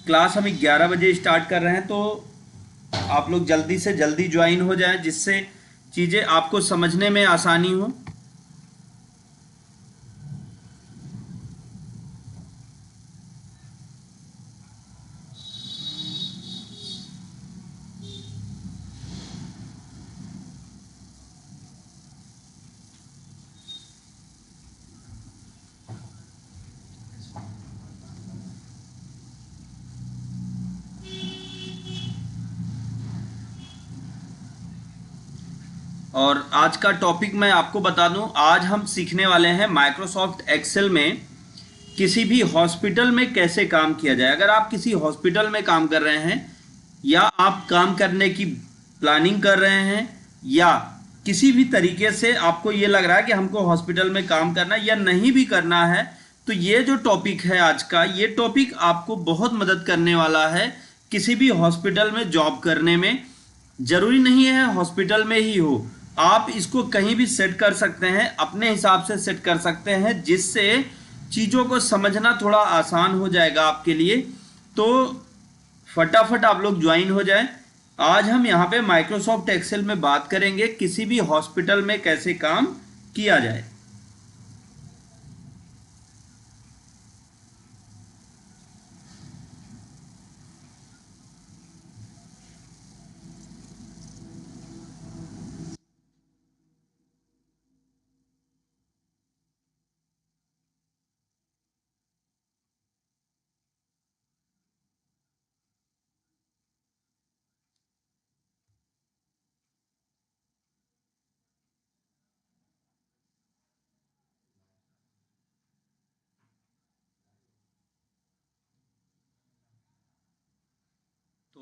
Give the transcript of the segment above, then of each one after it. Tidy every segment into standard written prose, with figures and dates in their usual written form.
Class हम 11 बजे start कर रहे हैं, तो आप लोग जल्दी से जल्दी ज्वाइन हो जाएं जिससे चीज़ें आपको समझने में आसानी हो। और आज का टॉपिक मैं आपको बता दूं, आज हम सीखने वाले हैं माइक्रोसॉफ्ट एक्सेल में किसी भी हॉस्पिटल में कैसे काम किया जाए। अगर आप किसी हॉस्पिटल में काम कर रहे हैं या आप काम करने की प्लानिंग कर रहे हैं या किसी भी तरीके से आपको ये लग रहा है कि हमको हॉस्पिटल में काम करना या नहीं भी करना है, तो ये जो टॉपिक है आज का, ये टॉपिक आपको बहुत मदद करने वाला है किसी भी हॉस्पिटल में जॉब करने में। ज़रूरी नहीं है हॉस्पिटल में ही हो, आप इसको कहीं भी सेट कर सकते हैं, अपने हिसाब से सेट कर सकते हैं जिससे चीज़ों को समझना थोड़ा आसान हो जाएगा आपके लिए। तो फटाफट आप लोग ज्वाइन हो जाएं। आज हम यहाँ पे माइक्रोसॉफ्ट एक्सेल में बात करेंगे किसी भी हॉस्पिटल में कैसे काम किया जाए।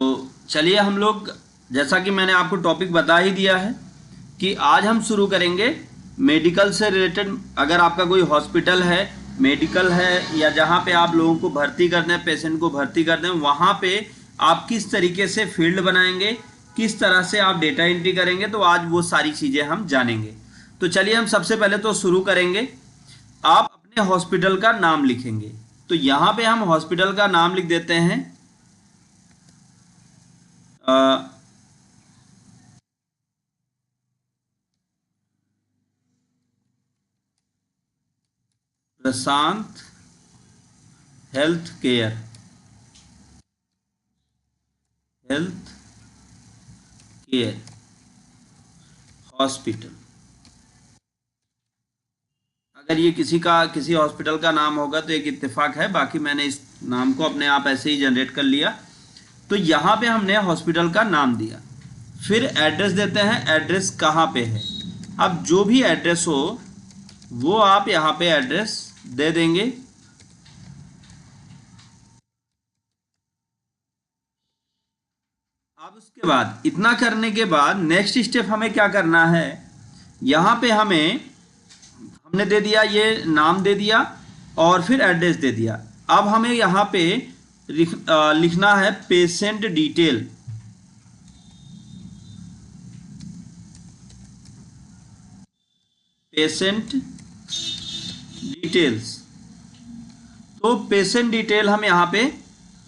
तो चलिए हम लोग, जैसा कि मैंने आपको टॉपिक बता ही दिया है कि आज हम शुरू करेंगे मेडिकल से रिलेटेड। अगर आपका कोई हॉस्पिटल है, मेडिकल है, या जहाँ पे आप लोगों को भर्ती करते हैं, पेशेंट को भर्ती करते हैं, वहाँ पे आप किस तरीके से फील्ड बनाएंगे, किस तरह से आप डेटा एंट्री करेंगे, तो आज वो सारी चीज़ें हम जानेंगे। तो चलिए हम सबसे पहले तो शुरू करेंगे। आप अपने हॉस्पिटल का नाम लिखेंगे, तो यहाँ पे हम हॉस्पिटल का नाम लिख देते हैं प्रशांत हेल्थ केयर हॉस्पिटल। अगर ये किसी हॉस्पिटल का नाम होगा तो एक इत्तेफाक है, बाकी मैंने इस नाम को अपने आप ऐसे ही जनरेट कर लिया। तो यहाँ पे हमने हॉस्पिटल का नाम दिया, फिर एड्रेस देते हैं, एड्रेस कहाँ पे है। अब जो भी एड्रेस हो वो आप यहाँ पे एड्रेस दे देंगे। अब उसके बाद, इतना करने के बाद नेक्स्ट स्टेप हमें क्या करना है, यहाँ पे हमने दे दिया, ये नाम दे दिया और फिर एड्रेस दे दिया। अब हमें यहाँ पे लिखना है पेशेंट डिटेल। पेशेंट डिटेल्स, तो पेशेंट डिटेल हम यहाँ पे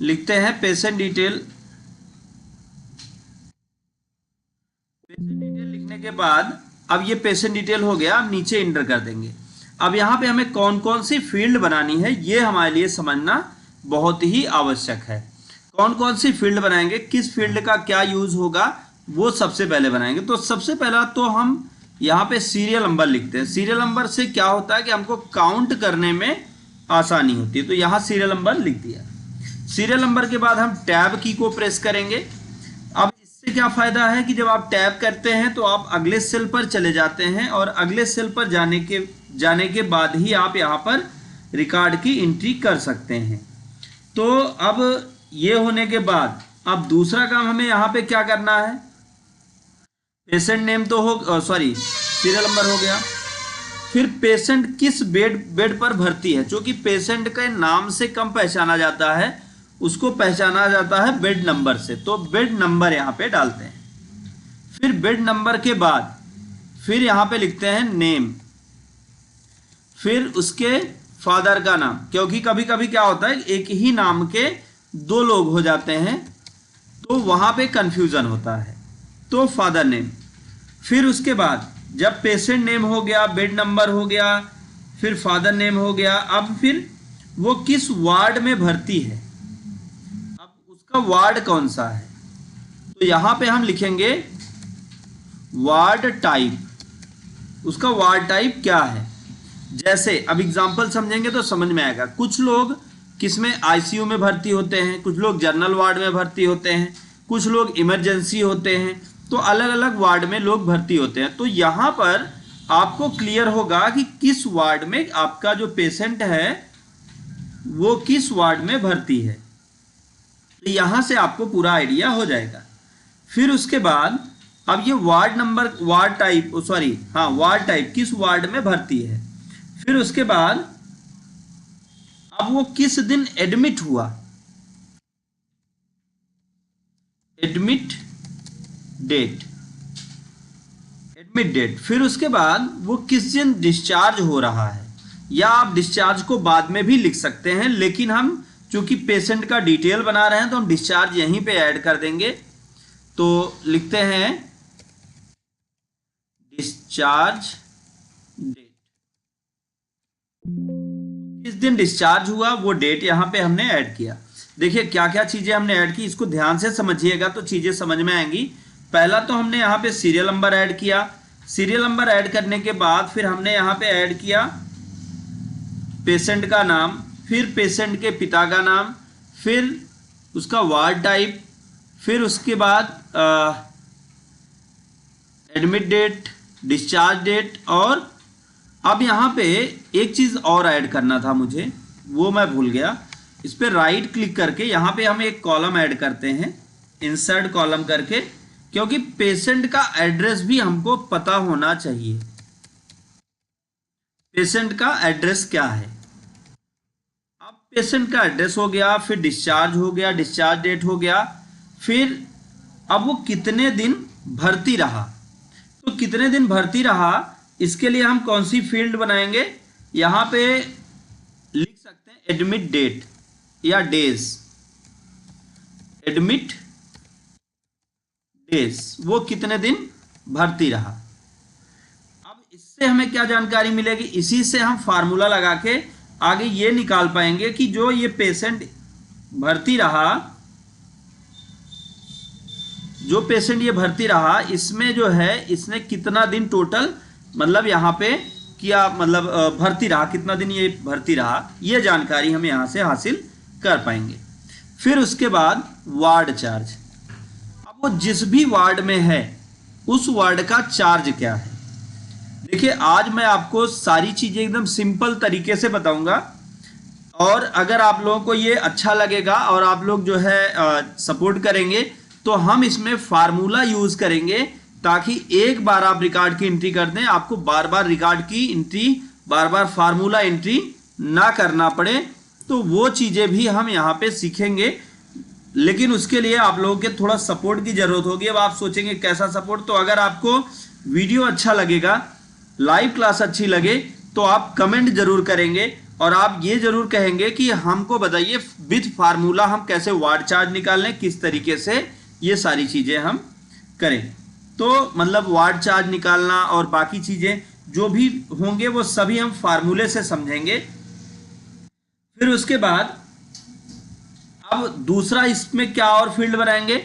लिखते हैं। पेशेंट डिटेल लिखने के बाद अब ये पेशेंट डिटेल हो गया, अब नीचे इंटर कर देंगे। अब यहाँ पे हमें कौन कौन सी फील्ड बनानी है ये हमारे लिए समझना बहुत ही आवश्यक है। कौन कौन सी फील्ड बनाएंगे, किस फील्ड का क्या यूज होगा, वो सबसे पहले बनाएंगे। तो सबसे पहला तो हम यहाँ पे सीरियल नंबर लिखते हैं। सीरियल नंबर से क्या होता है कि हमको काउंट करने में आसानी होती है, तो यहाँ सीरियल नंबर लिख दिया। सीरियल नंबर के बाद हम टैब की को प्रेस करेंगे। अब इससे क्या फायदा है कि जब आप टैब करते हैं तो आप अगले सेल पर चले जाते हैं और अगले सेल पर जाने के बाद ही आप यहाँ पर रिकॉर्ड की एंट्री कर सकते हैं। तो अब ये होने के बाद अब दूसरा काम हमें यहाँ पे क्या करना है, पेशेंट नेम तो हो, सॉरी सीरियल नंबर हो गया। फिर पेशेंट किस बेड पर भर्ती है, क्योंकि पेशेंट के नाम से कम पहचाना जाता है, उसको पहचाना जाता है बेड नंबर से, तो बेड नंबर यहाँ पे डालते हैं। फिर बेड नंबर के बाद फिर यहाँ पे लिखते हैं नेम, फिर उसके फादर का नाम, क्योंकि कभी कभी क्या होता है एक ही नाम के दो लोग हो जाते हैं तो वहाँ पे कंफ्यूजन होता है। तो फादर नेम, फिर उसके बाद जब पेशेंट नेम हो गया, बेड नंबर हो गया, फिर फादर नेम हो गया, अब फिर वो किस वार्ड में भर्ती है, अब उसका वार्ड कौन सा है। तो यहाँ पे हम लिखेंगे वार्ड टाइप, उसका वार्ड टाइप क्या है। जैसे अब एग्जाम्पल समझेंगे तो समझ में आएगा। कुछ लोग किसमें आईसीयू में भर्ती होते हैं, कुछ लोग जनरल वार्ड में भर्ती होते हैं, कुछ लोग इमरजेंसी होते हैं, तो अलग अलग वार्ड में लोग भर्ती होते हैं। तो यहाँ पर आपको क्लियर होगा कि किस वार्ड में आपका जो पेशेंट है वो किस वार्ड में भर्ती है। तो यहाँ से आपको पूरा आइडिया हो जाएगा। फिर उसके बाद अब ये ward number, ward type, ward type किस वार्ड में भर्ती है। फिर उसके बाद अब वो किस दिन एडमिट हुआ, एडमिट डेट, एडमिट डेट। फिर उसके बाद वो किस दिन डिस्चार्ज हो रहा है, या आप डिस्चार्ज को बाद में भी लिख सकते हैं, लेकिन हम चूंकि पेशेंट का डिटेल बना रहे हैं तो हम डिस्चार्ज यहीं पे ऐड कर देंगे। तो लिखते हैं डिस्चार्ज डेट, किस दिन डिस्चार्ज हुआ वो डेट यहां पे हमने ऐड किया। देखिए क्या क्या चीजें हमने ऐड की, इसको ध्यान से समझिएगा तो चीजें समझ में आएंगी। पहला तो हमने यहाँ पे सीरियल नंबर ऐड किया। सीरियल नंबर ऐड करने के बाद फिर हमने यहाँ पे ऐड किया पेशेंट का नाम, फिर पेशेंट के पिता का नाम, फिर उसका वार्ड टाइप, फिर उसके बाद एडमिट डेट, डिस्चार्ज डेट। और अब यहाँ पे एक चीज़ और ऐड करना था मुझे, वो मैं भूल गया। इस पर राइट क्लिक करके यहाँ पे हम एक कॉलम ऐड करते हैं, इंसर्ट कॉलम करके, क्योंकि पेशेंट का एड्रेस भी हमको पता होना चाहिए। पेशेंट का एड्रेस क्या है। अब पेशेंट का एड्रेस हो गया, फिर डिस्चार्ज हो गया, डिस्चार्ज डेट हो गया, फिर अब वो कितने दिन भर्ती रहा। तो कितने दिन भर्ती रहा इसके लिए हम कौन सी फील्ड बनाएंगे, यहाँ पे लिख सकते हैं एडमिट डेट या डेज, एडमिट डेज, वो कितने दिन भर्ती रहा। अब इससे हमें क्या जानकारी मिलेगी, इसी से हम फार्मूला लगा के आगे ये निकाल पाएंगे कि जो ये पेशेंट भर्ती रहा, जो पेशेंट ये भर्ती रहा, इसमें जो है इसने कितना दिन टोटल मतलब यहाँ पे किया, मतलब भर्ती रहा, कितना दिन ये भर्ती रहा, ये जानकारी हम यहाँ से हासिल कर पाएंगे। फिर उसके बाद वार्ड चार्ज, अब वो जिस भी वार्ड में है उस वार्ड का चार्ज क्या है। देखिए आज मैं आपको सारी चीजें एकदम सिंपल तरीके से बताऊंगा, और अगर आप लोगों को ये अच्छा लगेगा और आप लोग जो है सपोर्ट करेंगे तो हम इसमें फार्मूला यूज करेंगे, ताकि एक बार आप रिकॉर्ड की एंट्री कर दें, आपको बार बार रिकॉर्ड की एंट्री, बार बार फार्मूला एंट्री ना करना पड़े। तो वो चीज़ें भी हम यहाँ पे सीखेंगे, लेकिन उसके लिए आप लोगों के थोड़ा सपोर्ट की ज़रूरत होगी। अब आप सोचेंगे कैसा सपोर्ट, तो अगर आपको वीडियो अच्छा लगेगा, लाइव क्लास अच्छी लगे, तो आप कमेंट जरूर करेंगे और आप ये जरूर कहेंगे कि हमको बताइए विथ फार्मूला हम कैसे वार्ड चार्ज निकालें, किस तरीके से ये सारी चीज़ें हम करें। तो मतलब वार्ड चार्ज निकालना और बाकी चीज़ें जो भी होंगे वो सभी हम फार्मूले से समझेंगे। फिर उसके बाद अब दूसरा इसमें क्या और फील्ड बनाएंगे,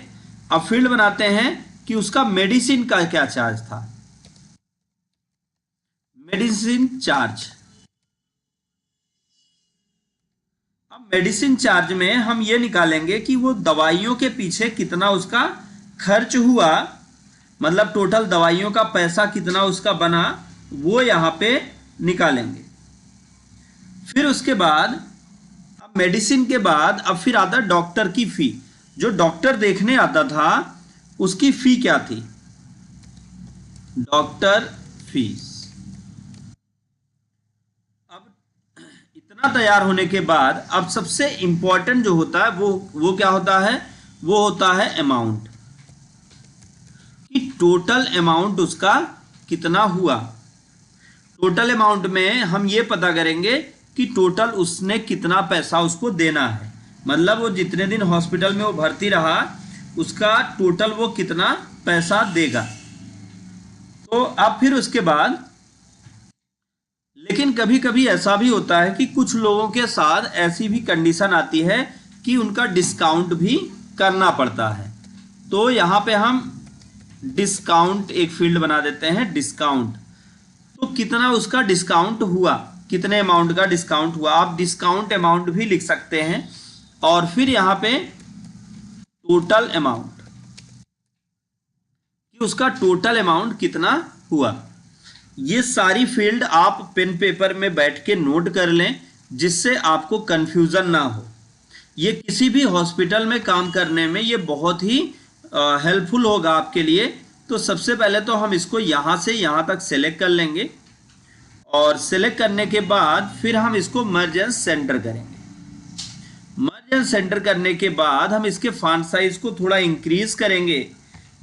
अब फील्ड बनाते हैं कि उसका मेडिसिन का क्या चार्ज था, मेडिसिन चार्ज। अब मेडिसिन चार्ज में हम ये निकालेंगे कि वो दवाइयों के पीछे कितना उसका खर्च हुआ, मतलब टोटल दवाइयों का पैसा कितना उसका बना, वो यहाँ पे निकालेंगे। फिर उसके बाद अब मेडिसिन के बाद अब फिर आता डॉक्टर की फी, जो डॉक्टर देखने आता था उसकी फी क्या थी, डॉक्टर फीस। अब इतना तैयार होने के बाद अब सबसे इंपॉर्टेंट जो होता है वो क्या होता है, वो होता है अमाउंट, कि टोटल अमाउंट उसका कितना हुआ। टोटल अमाउंट में हम ये पता करेंगे कि टोटल उसने कितना पैसा उसको देना है। मतलब वो जितने दिन हॉस्पिटल में वो भर्ती रहा उसका टोटल वो कितना पैसा देगा। तो अब फिर उसके बाद, लेकिन कभी कभी ऐसा भी होता है कि कुछ लोगों के साथ ऐसी भी कंडीशन आती है कि उनका डिस्काउंट भी करना पड़ता है। तो यहाँ पे हम डिस्काउंट एक फील्ड बना देते हैं, डिस्काउंट। तो कितना उसका डिस्काउंट हुआ, कितने अमाउंट का डिस्काउंट हुआ, आप डिस्काउंट अमाउंट भी लिख सकते हैं। और फिर यहाँ पे टोटल अमाउंट, कि उसका टोटल अमाउंट कितना हुआ। ये सारी फील्ड आप पेन पेपर में बैठ के नोट कर लें, जिससे आपको कंफ्यूजन ना हो। ये किसी भी हॉस्पिटल में काम करने में ये बहुत ही हेल्पफुल होगा आपके लिए। तो सबसे पहले तो हम इसको यहाँ से यहाँ तक सेलेक्ट कर लेंगे, और सेलेक्ट करने के बाद फिर हम इसको मर्ज एंड सेंटर करेंगे। मर्ज एंड सेंटर करने के बाद हम इसके फॉन्ट साइज को थोड़ा इंक्रीज करेंगे,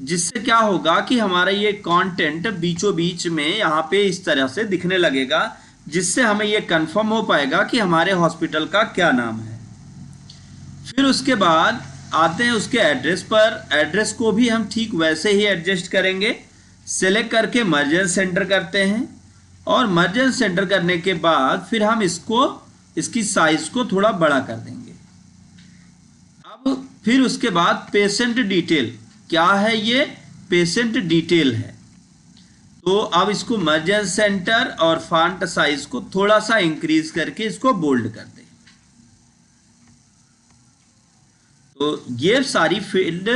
जिससे क्या होगा कि हमारा ये कंटेंट बीचों बीच में यहाँ पे इस तरह से दिखने लगेगा, जिससे हमें ये कंफर्म हो पाएगा कि हमारे हॉस्पिटल का क्या नाम है। फिर उसके बाद आते हैं उसके एड्रेस पर। एड्रेस को भी हम ठीक वैसे ही एडजस्ट करेंगे। सेलेक्ट करके मर्ज एंड सेंटर करते हैं, और मर्ज एंड सेंटर करने के बाद फिर हम इसकी साइज को थोड़ा बड़ा कर देंगे। अब फिर उसके बाद पेशेंट डिटेल, क्या है ये, पेशेंट डिटेल है। तो अब इसको मर्ज एंड सेंटर और फॉन्ट साइज को थोड़ा सा इंक्रीज करके इसको बोल्ड कर दें। तो ये सारी फील्ड,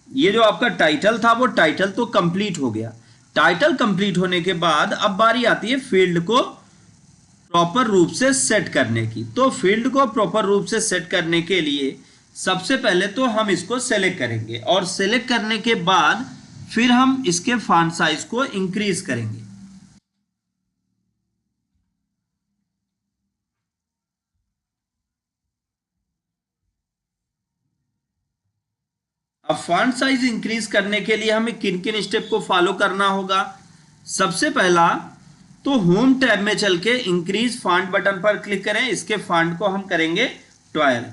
ये जो आपका टाइटल था वो टाइटल तो कंप्लीट हो गया। टाइटल कंप्लीट होने के बाद अब बारी आती है फील्ड को प्रॉपर रूप से सेट करने की। तो फील्ड को प्रॉपर रूप से सेट करने के लिए सबसे पहले तो हम इसको सेलेक्ट करेंगे, और सेलेक्ट करने के बाद फिर हम इसके फॉन्ट साइज को इंक्रीज करेंगे। अब फॉन्ट साइज इंक्रीज करने के लिए हमें किन किन स्टेप को फॉलो करना होगा। सबसे पहला तो होम टैब में चल के इंक्रीज फॉन्ट बटन पर क्लिक करें। इसके फॉन्ट को हम करेंगे 12,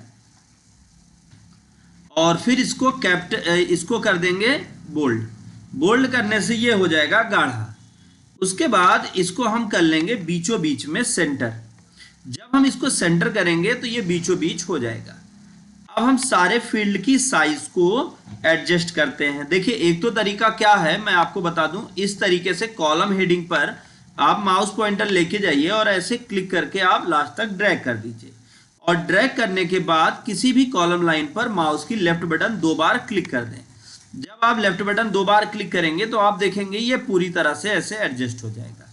और फिर इसको कर देंगे बोल्ड। बोल्ड करने से ये हो जाएगा गाढ़ा। उसके बाद इसको हम कर लेंगे बीचों बीच में सेंटर। जब हम इसको सेंटर करेंगे तो ये बीचों बीच हो जाएगा। अब हम सारे फील्ड की साइज को एडजस्ट करते हैं। देखिए, एक तो तरीका क्या है मैं आपको बता दूं। इस तरीके से कॉलम हेडिंग पर आप माउस पॉइंटर लेके जाइए और ऐसे क्लिक करके आप लास्ट तक ड्रैग कर दीजिए, और ड्रैग करने के बाद किसी भी कॉलम लाइन पर माउस की लेफ्ट बटन 2 बार क्लिक कर दें। जब आप लेफ्ट बटन 2 बार क्लिक करेंगे तो आप देखेंगे ये पूरी तरह से ऐसे एडजस्ट हो जाएगा।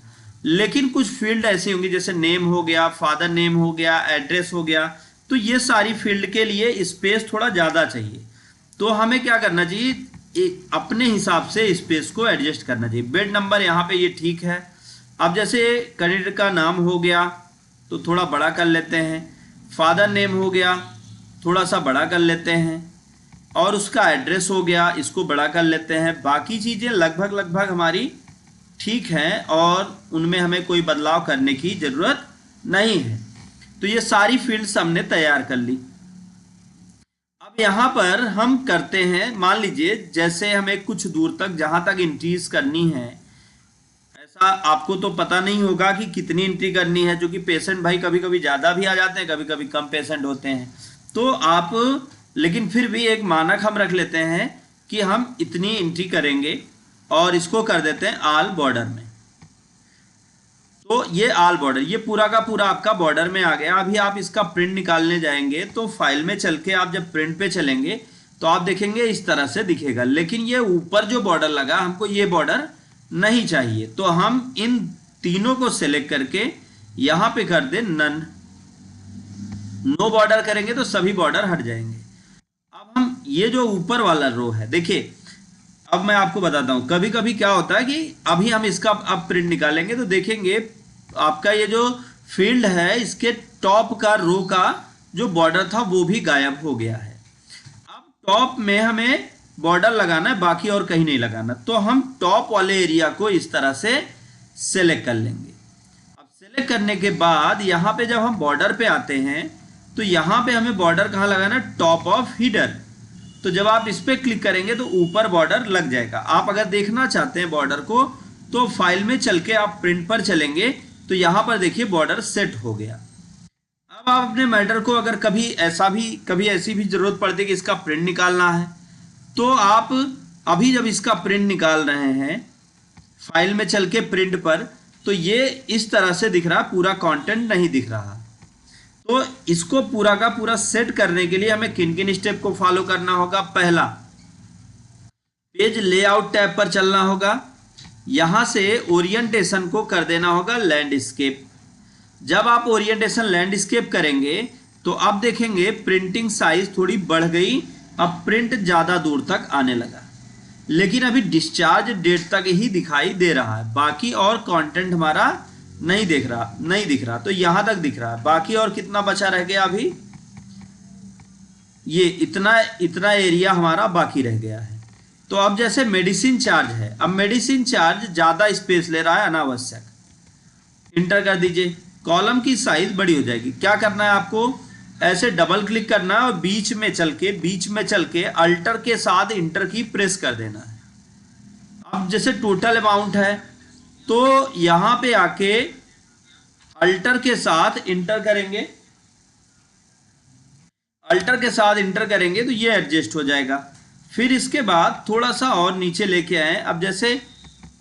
लेकिन कुछ फील्ड ऐसी होंगी, जैसे नेम हो गया, फादर नेम हो गया, एड्रेस हो गया, तो ये सारी फील्ड के लिए स्पेस थोड़ा ज़्यादा चाहिए। तो हमें क्या करना चाहिए, अपने हिसाब से स्पेस को एडजस्ट करना चाहिए। बेड नंबर यहाँ पे ये ठीक है। अब जैसे कैंडिडेट का नाम हो गया तो थोड़ा बड़ा कर लेते हैं, फादर नेम हो गया थोड़ा सा बड़ा कर लेते हैं, और उसका एड्रेस हो गया इसको बड़ा कर लेते हैं। बाकी चीज़ें लगभग हमारी ठीक हैं और उनमें हमें कोई बदलाव करने की ज़रूरत नहीं है। तो ये सारी फील्ड्स हमने तैयार कर ली। अब यहाँ पर हम करते हैं, मान लीजिए जैसे हमें कुछ दूर तक जहाँ तक एंट्रीज करनी है, ऐसा आपको तो पता नहीं होगा कि कितनी एंट्री करनी है, जो कि पेशेंट भाई कभी कभी ज़्यादा भी आ जाते हैं, कभी कभी कम पेशेंट होते हैं। तो आप, लेकिन फिर भी एक मानक हम रख लेते हैं कि हम इतनी एंट्री करेंगे, और इसको कर देते हैं ऑल बॉर्डर में। तो ये ऑल बॉर्डर, ये पूरा का पूरा आपका बॉर्डर में आ गया। अभी आप इसका प्रिंट निकालने जाएंगे तो फाइल में चल के आप जब प्रिंट पे चलेंगे तो आप देखेंगे इस तरह से दिखेगा। लेकिन ये ऊपर जो बॉर्डर लगा, हमको ये बॉर्डर नहीं चाहिए, तो हम इन तीनों को सेलेक्ट करके यहाँ पे कर दे नन। नो बॉर्डर करेंगे तो सभी बॉर्डर हट जाएंगे। अब हम ये जो ऊपर वाला रो है, देखिए अब मैं आपको बताता हूँ। कभी कभी क्या होता है कि अभी हम इसका अब प्रिंट निकालेंगे तो देखेंगे आपका ये जो फील्ड है इसके टॉप का रो का जो बॉर्डर था वो भी गायब हो गया है। अब टॉप में हमें बॉर्डर लगाना है, बाकी और कहीं नहीं लगाना। तो हम टॉप वाले एरिया को इस तरह से सेलेक्ट कर लेंगे। अब सेलेक्ट करने के बाद यहाँ पे जब हम बॉर्डर पे आते हैं तो यहाँ पे हमें बॉर्डर कहाँ लगाना है, टॉप ऑफ हीडर। तो जब आप इस पर क्लिक करेंगे तो ऊपर बॉर्डर लग जाएगा। आप अगर देखना चाहते हैं बॉर्डर को तो फाइल में चल के आप प्रिंट पर चलेंगे तो यहाँ पर देखिए बॉर्डर सेट हो गया। अब आप अपने मैटर को अगर कभी ऐसी भी जरूरत पड़ती है कि इसका प्रिंट निकालना है, तो आप अभी जब इसका प्रिंट निकाल रहे हैं फाइल में चल के प्रिंट पर, तो ये इस तरह से दिख रहा, पूरा कंटेंट नहीं दिख रहा। तो इसको पूरा का पूरा सेट करने के लिए हमें किन किन स्टेप को फॉलो करना होगा। पहला, पेज लेआउट टैब पर चलना होगा, यहां से ओरिएंटेशन को कर देना होगा लैंडस्केप। जब आप ओरिएंटेशन लैंडस्केप करेंगे तो अब देखेंगे प्रिंटिंग साइज थोड़ी बढ़ गई, अब प्रिंट ज्यादा दूर तक आने लगा, लेकिन अभी डिस्चार्ज डेट तक ही दिखाई दे रहा है, बाकी और कंटेंट हमारा नहीं दिख रहा। तो यहां तक दिख रहा है, बाकी और कितना बचा रह गया, अभी ये इतना एरिया हमारा बाकी रह गया है। तो अब जैसे मेडिसिन चार्ज है, अब मेडिसिन चार्ज ज्यादा स्पेस ले रहा है अनावश्यक। इंटर कर दीजिए, कॉलम की साइज बड़ी हो जाएगी। क्या करना है आपको, ऐसे डबल क्लिक करना है और बीच में चल के अल्टर के साथ इंटर की प्रेस कर देना है। अब जैसे टोटल अमाउंट है तो यहां पे आके अल्टर के साथ इंटर करेंगे तो ये एडजस्ट हो जाएगा। फिर इसके बाद थोड़ा सा और नीचे लेके आए, अब जैसे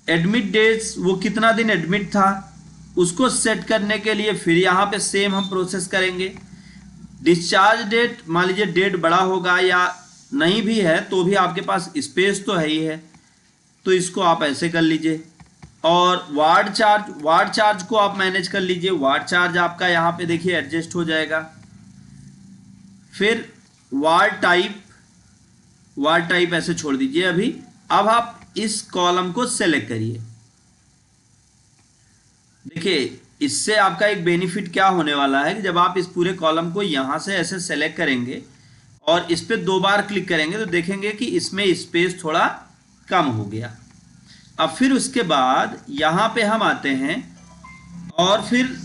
एडमिट डेट्स, वो कितना दिन एडमिट था उसको सेट करने के लिए फिर यहाँ पे सेम हम प्रोसेस करेंगे। डिस्चार्ज डेट, मान लीजिए डेट बड़ा होगा या नहीं भी है तो भी आपके पास स्पेस तो है ही है, तो इसको आप ऐसे कर लीजिए। और वार्ड चार्ज को आप मैनेज कर लीजिए, वार्ड चार्ज आपका यहाँ पे देखिए एडजस्ट हो जाएगा। फिर वार्ड टाइप ऐसे छोड़ दीजिए अभी। अब आप इस कॉलम को सेलेक्ट करिए। देखिए इससे आपका एक बेनिफिट क्या होने वाला है कि जब आप इस पूरे कॉलम को यहां से ऐसे सेलेक्ट करेंगे और इस पे 2 बार क्लिक करेंगे तो देखेंगे कि इसमें स्पेस थोड़ा कम हो गया। अब फिर उसके बाद यहां पे हम आते हैं और फिर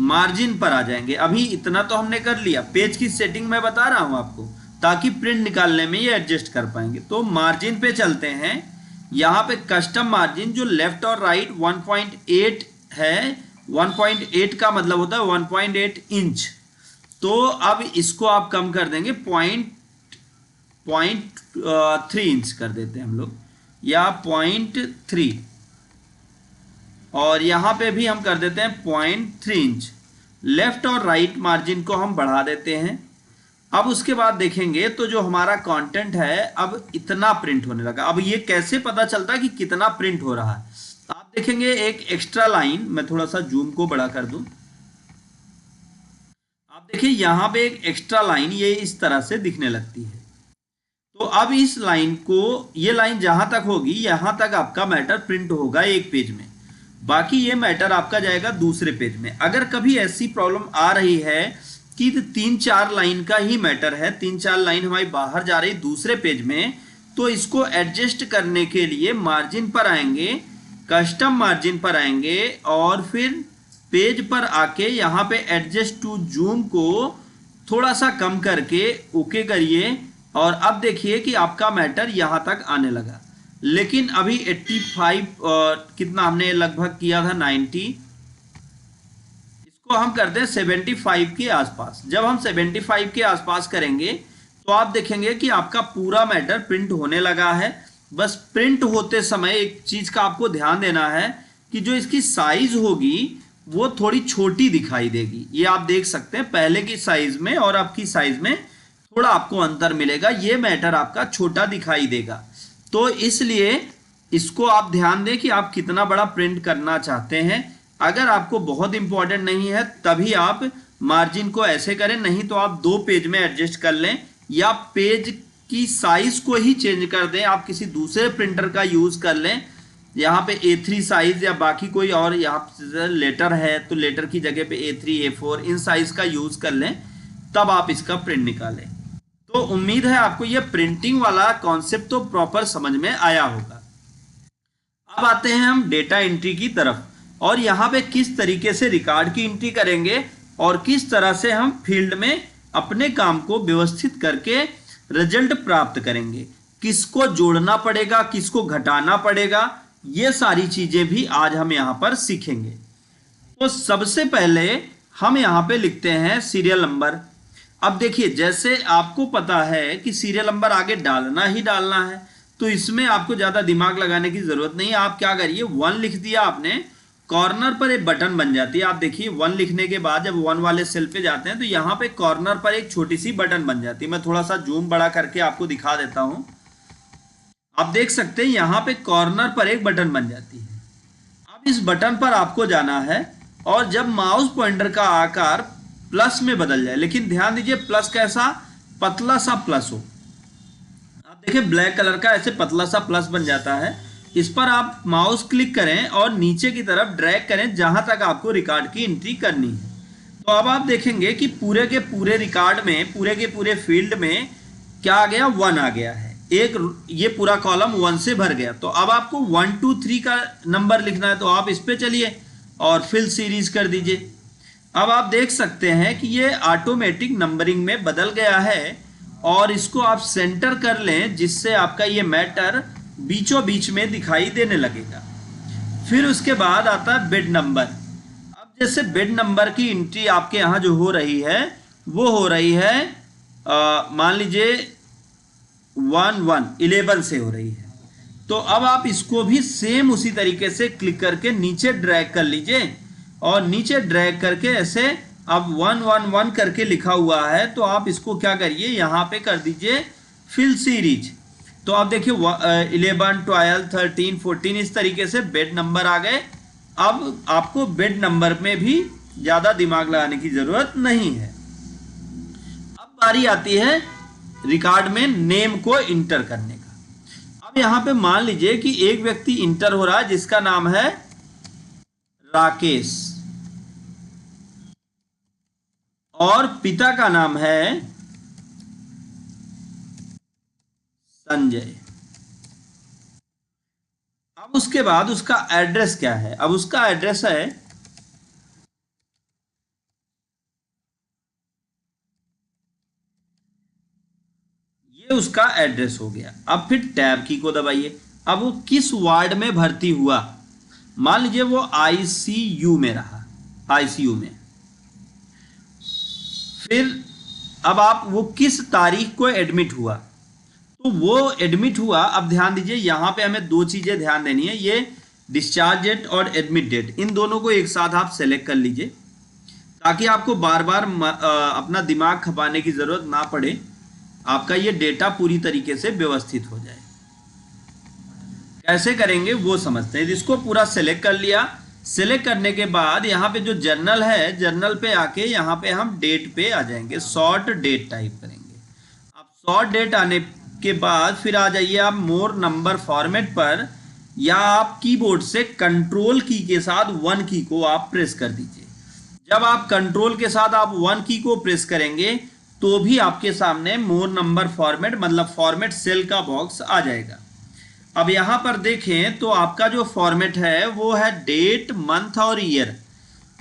मार्जिन पर आ जाएंगे। अभी इतना तो हमने कर लिया, पेज की सेटिंग मैं बता रहा हूं आपको ताकि प्रिंट निकालने में ये एडजस्ट कर पाएंगे। तो मार्जिन पे चलते हैं, यहाँ पे कस्टम मार्जिन जो लेफ्ट और राइट 1.8 है, 1.8 का मतलब होता है 1.8 इंच। तो अब इसको आप कम कर देंगे, 0.3 इंच कर देते हैं हम लोग, या 0.3, और यहाँ पे भी हम कर देते हैं 0.3 इंच। लेफ्ट और राइट मार्जिन को हम बढ़ा देते हैं। अब उसके बाद देखेंगे तो जो हमारा कंटेंट है अब इतना प्रिंट होने लगा। अब ये कैसे पता चलता है कि कितना प्रिंट हो रहा है, आप देखेंगे एक एक्स्ट्रा लाइन, मैं थोड़ा सा जूम को बड़ा कर दूं, आप देखिए यहां पे एक एक्स्ट्रा लाइन ये इस तरह से दिखने लगती है। तो अब इस लाइन को, ये लाइन जहां तक होगी यहां तक आपका मैटर प्रिंट होगा एक पेज में, बाकी ये मैटर आपका जाएगा दूसरे पेज में। अगर कभी ऐसी प्रॉब्लम आ रही है कि 3-4 लाइन का ही मैटर है, 3-4 लाइन हमारी बाहर जा रही दूसरे पेज में, तो इसको एडजस्ट करने के लिए मार्जिन पर आएंगे, कस्टम मार्जिन पर आएंगे और फिर पेज पर आके यहाँ पे एडजस्ट टू जूम को थोड़ा सा कम करके ओके करिए और अब देखिए कि आपका मैटर यहाँ तक आने लगा। लेकिन अभी 85 कितना हमने लगभग किया था 90, इसको हम करते हैं 75 के आसपास। जब हम 75 के आसपास करेंगे तो आप देखेंगे कि आपका पूरा मैटर प्रिंट होने लगा है। बस प्रिंट होते समय एक चीज का आपको ध्यान देना है कि जो इसकी साइज होगी वो थोड़ी छोटी दिखाई देगी। ये आप देख सकते हैं पहले की साइज में और अब की साइज में थोड़ा आपको अंतर मिलेगा, ये मैटर आपका छोटा दिखाई देगा। तो इसलिए इसको आप ध्यान दें कि आप कितना बड़ा प्रिंट करना चाहते हैं। अगर आपको बहुत इंपॉर्टेंट नहीं है तभी आप मार्जिन को ऐसे करें, नहीं तो आप 2 पेज में एडजस्ट कर लें या पेज की साइज को ही चेंज कर दें, आप किसी दूसरे प्रिंटर का यूज कर लें। यहाँ पे A3 साइज या बाकी कोई और, यहाँ लेटर है तो लेटर की जगह पे A3 A4 इन साइज का यूज कर लें, तब आप इसका प्रिंट निकालें। तो उम्मीद है आपको ये प्रिंटिंग वाला कॉन्सेप्ट तो प्रॉपर समझ में आया होगा। अब आते हैं हम डेटा एंट्री की तरफ और यहाँ पे किस तरीके से रिकॉर्ड की एंट्री करेंगे और किस तरह से हम फील्ड में अपने काम को व्यवस्थित करके रिजल्ट प्राप्त करेंगे, किसको जोड़ना पड़ेगा, किसको घटाना पड़ेगा, ये सारी चीजें भी आज हम यहाँ पर सीखेंगे। तो सबसे पहले हम यहाँ पे लिखते हैं सीरियल नंबर। अब देखिए, जैसे आपको पता है कि सीरियल नंबर आगे डालना ही डालना है, तो इसमें आपको ज़्यादा दिमाग लगाने की ज़रूरत नहीं है। आप क्या करिए, 1 लिख दिया आपने, कॉर्नर पर एक बटन बन जाती है। आप देखिए 1 लिखने के बाद जब 1 वाले सेल पे जाते हैं तो यहाँ पे कॉर्नर पर एक छोटी सी बटन बन जाती है। मैं थोड़ा सा जूम बड़ा करके आपको दिखा देता हूँ। आप देख सकते हैं यहाँ पे कॉर्नर पर एक बटन बन जाती है। अब इस बटन पर आपको जाना है और जब माउस पॉइंटर का आकार प्लस में बदल जाए, लेकिन ध्यान दीजिए प्लस कैसा, पतला सा प्लस हो। आप देखिए ब्लैक कलर का ऐसे पतला सा प्लस बन जाता है। इस पर आप माउस क्लिक करें और नीचे की तरफ ड्रैग करें जहां तक आपको रिकॉर्ड की एंट्री करनी है। तो अब आप देखेंगे कि पूरे के पूरे रिकॉर्ड में, पूरे के पूरे फील्ड में क्या आ गया, 1 आ गया है। एक ये पूरा कॉलम 1 से भर गया। तो अब आपको 1 2 3 का नंबर लिखना है, तो आप इस पे चलिए और फिल सीरीज कर दीजिए। अब आप देख सकते हैं कि ये ऑटोमेटिक नंबरिंग में बदल गया है और इसको आप सेंटर कर लें जिससे आपका ये मैटर बीचों बीच में दिखाई देने लगेगा। फिर उसके बाद आता है बेड नंबर। अब जैसे बेड नंबर की एंट्री आपके यहाँ जो हो रही है वो हो रही है, मान लीजिए 11 से हो रही है। तो अब आप इसको भी सेम उसी तरीके से क्लिक करके नीचे ड्रैग कर लीजिए और नीचे ड्रैग करके ऐसे अब 111 करके लिखा हुआ है, तो आप इसको क्या करिए, यहाँ पे कर दीजिए फिल सीरीज। तो आप देखिए 11 12 13 14 इस तरीके से बेड नंबर आ गए। अब आपको बेड नंबर में भी ज़्यादा दिमाग लगाने की ज़रूरत नहीं है। अब बारी आती है रिकॉर्ड में नेम को इंटर करने का। अब यहाँ पे मान लीजिए कि एक व्यक्ति इंटर हो रहा है जिसका नाम है राकेश और पिता का नाम है संजय। अब उसके बाद उसका एड्रेस क्या है, अब उसका एड्रेस है, ये उसका एड्रेस हो गया। अब फिर टैब की को दबाइए। अब वो किस वार्ड में भर्ती हुआ, मान लीजिए वो आईसीयू में रहा, आईसीयू में। फिर अब आप वो किस तारीख को एडमिट हुआ, तो वो एडमिट हुआ। अब ध्यान दीजिए यहाँ पे हमें 2 चीजें ध्यान देनी है, ये डिस्चार्ज डेट और एडमिट डेट, इन दोनों को एक साथ आप सेलेक्ट कर लीजिए ताकि आपको बार बार अपना दिमाग खपाने की जरूरत ना पड़े, आपका ये डेटा पूरी तरीके से व्यवस्थित हो जाए। कैसे करेंगे वो समझते हैं। इसको पूरा सेलेक्ट कर लिया। सेलेक्ट करने के बाद यहाँ पे जो जर्नल है, जर्नल पे आके यहाँ पे हम डेट पे आ जाएंगे, शॉर्ट डेट टाइप करेंगे। अब शॉर्ट डेट आने के बाद फिर आ जाइए आप मोर नंबर फॉर्मेट पर, या आप कीबोर्ड से कंट्रोल की के साथ 1 की को आप प्रेस कर दीजिए। जब आप कंट्रोल के साथ आप 1 की को प्रेस करेंगे तो भी आपके सामने मोर नंबर फॉर्मेट मतलब फॉर्मेट सेल का बॉक्स आ जाएगा। अब यहाँ पर देखें तो आपका जो फॉर्मेट है वो है डेट, मंथ और ईयर।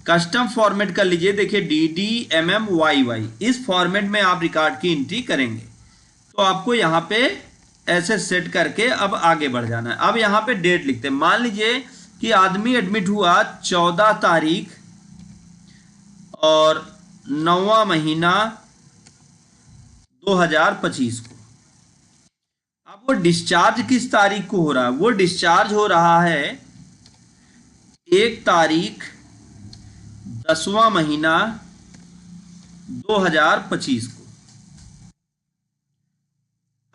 कस्टम फॉर्मेट कर लीजिए, देखिए DDMMYY, इस फॉर्मेट में आप रिकॉर्ड की एंट्री करेंगे। तो आपको यहाँ पे ऐसे सेट करके अब आगे बढ़ जाना है। अब यहाँ पे डेट लिखते हैं। मान लीजिए कि आदमी एडमिट हुआ 14 तारीख और 9वां महीना 2025 को। अब वो डिस्चार्ज किस तारीख को हो रहा है, वो डिस्चार्ज हो रहा है 1 तारीख 10वां महीना 2025 को।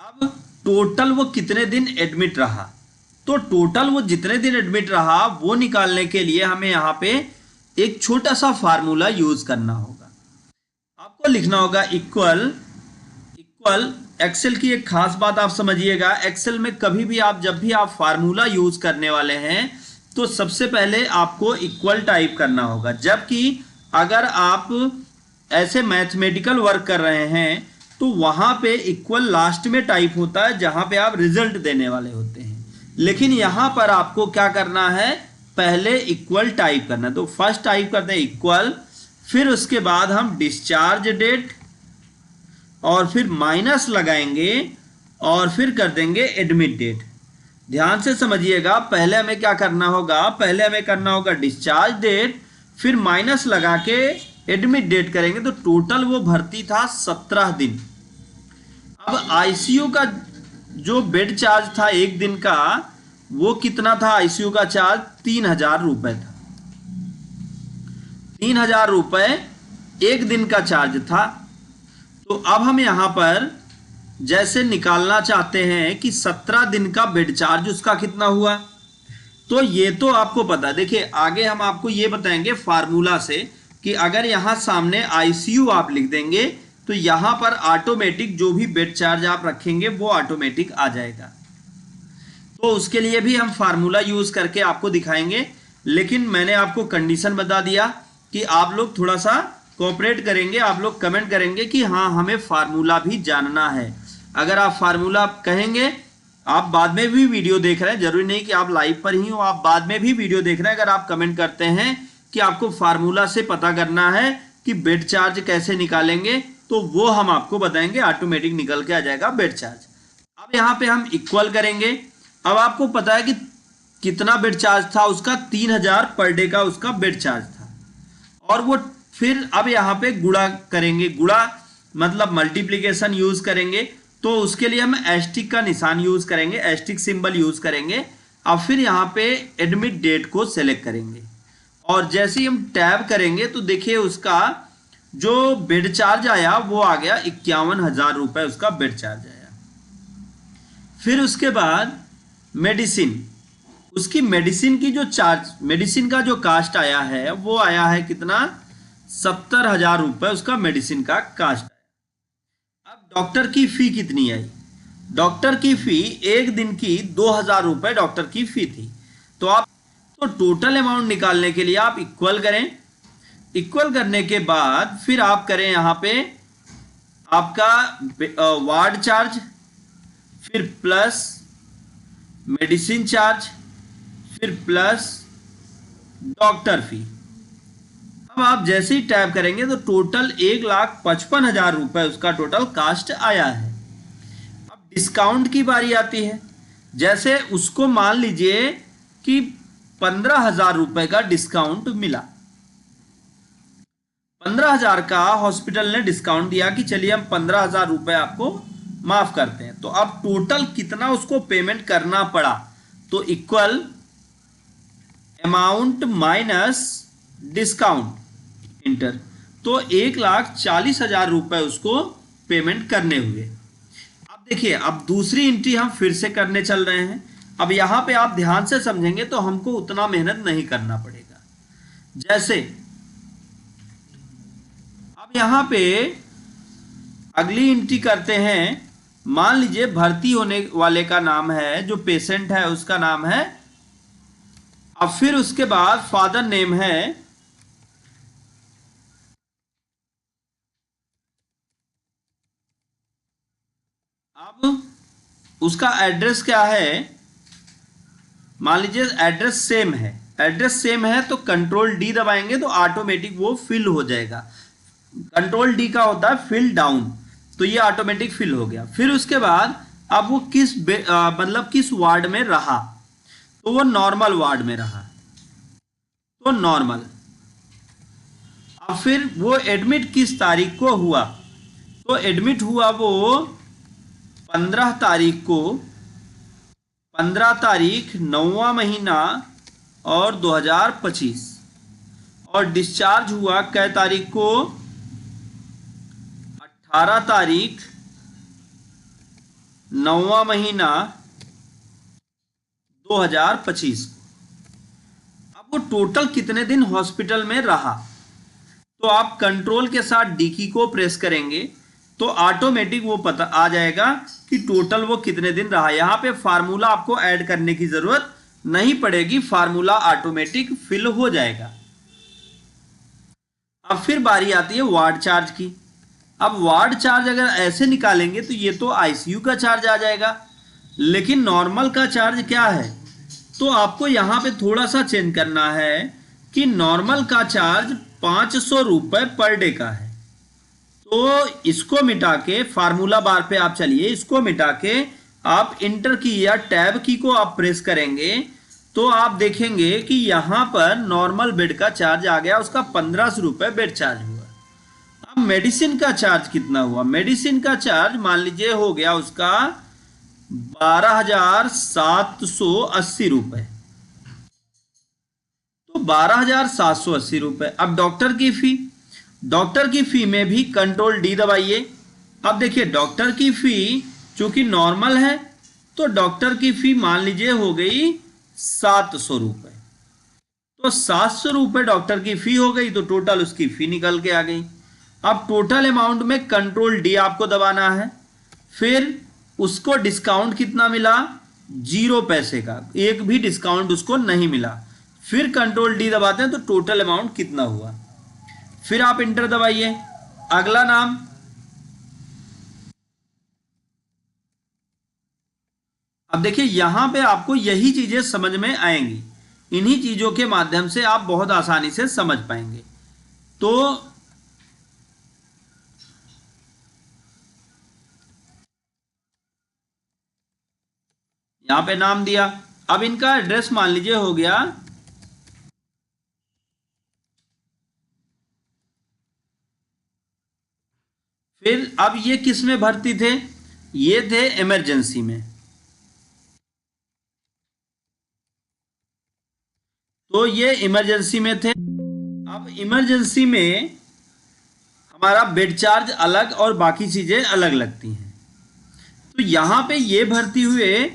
अब टोटल वो कितने दिन एडमिट रहा, तो टोटल वो जितने दिन एडमिट रहा वो निकालने के लिए हमें यहाँ पे एक छोटा सा फार्मूला यूज करना होगा। आपको लिखना होगा इक्वल एक्सेल की एक खास बात आप समझिएगा, एक्सेल में कभी भी आप जब भी आप फार्मूला यूज करने वाले हैं तो सबसे पहले आपको इक्वल टाइप करना होगा। जबकि अगर आप ऐसे मैथमेटिकल वर्क कर रहे हैं तो वहां पे इक्वल लास्ट में टाइप होता है जहां पे आप रिजल्ट देने वाले होते हैं, लेकिन यहां पर आपको क्या करना है, पहले इक्वल टाइप करना है। तो फर्स्ट टाइप करते हैं इक्वल, फिर उसके बाद हम डिस्चार्ज डेट और फिर माइनस लगाएंगे और फिर कर देंगे एडमिट डेट। ध्यान से समझिएगा, पहले हमें क्या करना होगा, पहले हमें करना होगा डिस्चार्ज डेट, फिर माइनस लगा के एडमिट डेट करेंगे तो टोटल वो भर्ती था 17 दिन। अब आईसीयू का जो बेड चार्ज था एक दिन का, वो कितना था? आईसीयू का चार्ज 3000 रुपए था। 3000 रुपए एक दिन का चार्ज था। तो अब हम यहां पर जैसे निकालना चाहते हैं कि 17 दिन का बेड चार्ज उसका कितना हुआ, तो ये तो आपको पता है। देखिए आगे हम आपको ये बताएंगे फार्मूला से कि अगर यहां सामने आईसीयू आप लिख देंगे तो यहां पर ऑटोमेटिक जो भी बेड चार्ज आप रखेंगे वो ऑटोमेटिक आ जाएगा। तो उसके लिए भी हम फार्मूला यूज करके आपको दिखाएंगे, लेकिन मैंने आपको कंडीशन बता दिया कि आप लोग थोड़ा सा कोऑपरेट करेंगे, आप लोग कमेंट करेंगे कि हाँ हमें फार्मूला भी जानना है। अगर आप फार्मूला कहेंगे, आप बाद में भी वीडियो देख रहे हैं, जरूरी नहीं कि आप लाइव पर ही हो, आप बाद में भी वीडियो देख रहे हैं, अगर आप कमेंट करते हैं कि आपको फार्मूला से पता करना है कि बेड चार्ज कैसे निकालेंगे, तो वो हम आपको बताएंगे, ऑटोमेटिक निकल के आ जाएगा बेड चार्ज। अब यहाँ पे हम इक्वल करेंगे। अब आपको पता है कि कितना बेड चार्ज था उसका, 3000 पर डे का उसका बेड चार्ज था। और वो फिर अब यहाँ पे गुणा करेंगे, गुणा मतलब मल्टीप्लीकेशन यूज करेंगे, तो उसके लिए हम एस्टिक का निशान यूज करेंगे, एस्टिक सिंबल यूज करेंगे। अब फिर यहाँ पे एडमिट डेट को सेलेक्ट करेंगे और जैसे ही हम टैब करेंगे तो देखिए उसका जो बेड चार्ज आया वो आ गया 51,000 रुपए उसका बेड चार्ज आया। फिर उसके बाद मेडिसिन, उसकी मेडिसिन की जो चार्ज, मेडिसिन का जो कास्ट आया है वो आया है कितना? 70,000 रुपए उसका मेडिसिन का कास्ट आया। अब डॉक्टर की फी कितनी आई? डॉक्टर की फी एक दिन की 2,000 रुपए डॉक्टर की फी थी। तो आप तो टोटल अमाउंट निकालने के लिए आप इक्वल करें। इक्वल करने के बाद फिर आप करें यहाँ पे आपका वार्ड चार्ज, फिर प्लस मेडिसिन चार्ज, फिर प्लस डॉक्टर फी। अब आप जैसे ही टैप करेंगे तो टोटल 1,55,000 रुपए उसका टोटल कास्ट आया है। अब डिस्काउंट की बारी आती है। जैसे उसको मान लीजिए कि 15,000 रुपए का डिस्काउंट मिला, 15,000 का हॉस्पिटल ने डिस्काउंट दिया कि चलिए हम 15,000 रुपए आपको माफ करते हैं। तो अब टोटल कितना उसको पेमेंट करना पड़ा, तो equal amount minus discount inter, तो 1,40,000 रुपए उसको पेमेंट करने हुए। अब देखिए अब दूसरी एंट्री हम फिर से करने चल रहे हैं। अब यहां पे आप ध्यान से समझेंगे तो हमको उतना मेहनत नहीं करना पड़ेगा। जैसे अब यहां पे अगली एंट्री करते हैं। मान लीजिए भर्ती होने वाले का नाम है, जो पेशेंट है उसका नाम है, अब फिर उसके बाद फादर नेम है, अब उसका एड्रेस क्या है, मान लीजिए एड्रेस सेम है, एड्रेस सेम है तो कंट्रोल डी दबाएंगे तो ऑटोमेटिक वो फिल हो जाएगा। कंट्रोल डी का होता है फिल डाउन, तो ये ऑटोमेटिक फिल हो गया। फिर उसके बाद अब वो किस मतलब किस वार्ड में रहा, तो वो नॉर्मल वार्ड में रहा, तो नॉर्मल। अब फिर वो एडमिट किस तारीख को हुआ, तो एडमिट हुआ वो 15 तारीख को, 15 तारीख 9वां महीना और 2025। और डिस्चार्ज हुआ कै तारीख को, 18 तारीख 9वां महीना 2025। अब वो टोटल कितने दिन हॉस्पिटल में रहा, तो आप कंट्रोल के साथ डी की को प्रेस करेंगे तो ऑटोमेटिक वो पता आ जाएगा कि टोटल वो कितने दिन रहा। यहां पे फार्मूला आपको ऐड करने की जरूरत नहीं पड़ेगी, फार्मूला ऑटोमेटिक फिल हो जाएगा। अब फिर बारी आती है वार्ड चार्ज की। अब वार्ड चार्ज अगर ऐसे निकालेंगे तो ये तो आईसीयू का चार्ज आ जाएगा, लेकिन नॉर्मल का चार्ज क्या है, तो आपको यहां पे थोड़ा सा चेंज करना है कि नॉर्मल का चार्ज 500 रुपये पर डे का है। तो इसको मिटा के फार्मूला बार पे आप चलिए, इसको मिटा के आप इंटर की या टैब की को आप प्रेस करेंगे तो आप देखेंगे कि यहां पर नॉर्मल बेड का चार्ज आ गया, उसका 1500 रुपये बेड चार्ज हुआ। अब मेडिसिन का चार्ज कितना हुआ? मेडिसिन का चार्ज मान लीजिए हो गया उसका 12,780 रुपये, तो 12,780 रुपये। अब डॉक्टर की फी, डॉक्टर की फी में भी कंट्रोल डी दबाइए। अब देखिए डॉक्टर की फी चूंकि नॉर्मल है तो डॉक्टर की फी मान लीजिए हो गई 700 रुपये, तो 700 रुपये डॉक्टर की फी हो गई, तो टोटल उसकी फी निकल के आ गई। अब टोटल अमाउंट में कंट्रोल डी आपको दबाना है, फिर उसको डिस्काउंट कितना मिला? 0 पैसे का, एक भी डिस्काउंट उसको नहीं मिला। फिर कंट्रोल डी दबाते हैं तो टोटल अमाउंट कितना हुआ, फिर आप इंटर दबाइए। अगला नाम, अब देखिए यहां पे आपको यही चीजें समझ में आएंगी, इन्हीं चीजों के माध्यम से आप बहुत आसानी से समझ पाएंगे। तो यहां पे नाम दिया, अब इनका एड्रेस मान लीजिए हो गया फिर अब ये किस में भर्ती थे? ये थे इमरजेंसी में, तो ये इमरजेंसी में थे। अब इमरजेंसी में हमारा बेड चार्ज अलग और बाकी चीजें अलग लगती हैं। तो यहां पे ये भर्ती हुए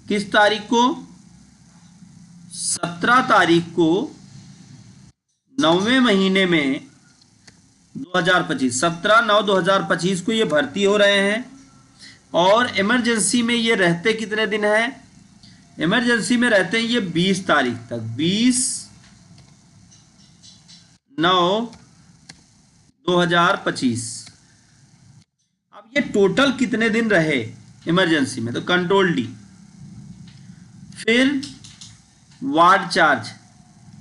किस तारीख को? 17 तारीख को 9वें महीने में 2025, 17/9/2025 को ये भर्ती हो रहे हैं। और इमरजेंसी में ये रहते कितने दिन है? इमरजेंसी में रहते हैं ये 20 तारीख तक, 20/9/2025। अब ये टोटल कितने दिन रहे इमरजेंसी में? तो कंट्रोल डी। फिर वार्ड चार्ज,